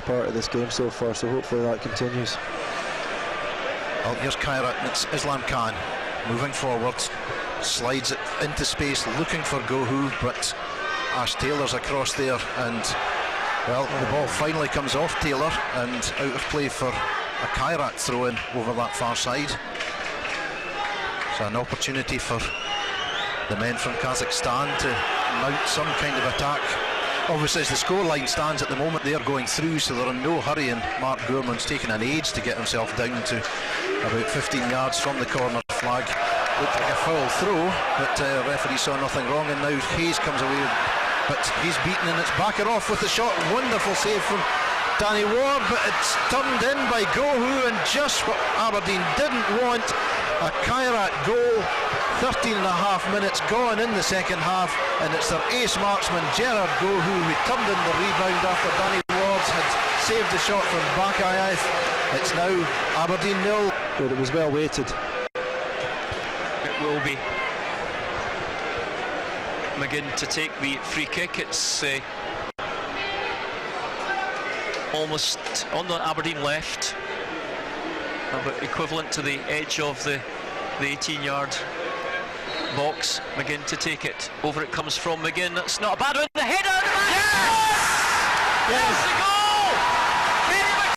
huge part of this game so far, so hopefully that continues. Well, here's Kyrat, and it's Islam Khan moving forward, slides it into space, looking for Gohu, but Ash Taylor's across there, and well, the ball finally comes off Taylor and out of play for a Kyrat throw in over that far side. So an opportunity for the men from Kazakhstan to mount some kind of attack. Obviously, as the scoreline stands at the moment, they are going through, so they're in no hurry, and Mark Gourman's taken an age to get himself down to about 15 yards from the corner flag. Looked like a foul throw, but referee saw nothing wrong, and now Hayes comes away, but he's beaten, and it's Backer off with the shot. Wonderful save from Danny Ward, but it's turned in by Gohu, and just what Aberdeen didn't want, a Kyrat goal. 13 and a half minutes gone in the second half, and it's their ace marksman Gerard Gohu who turned in the rebound after Danny Ward had saved the shot from Bakayev. It's now Aberdeen 0. But it was well weighted. It will be. McGinn to take the free kick. It's almost on the Aberdeen left, about equivalent to the edge of the 18-yard box. McGinn to take it. Over it comes from McGinn. That's not a bad one. The header! Yes! Yes! Yes, the goal!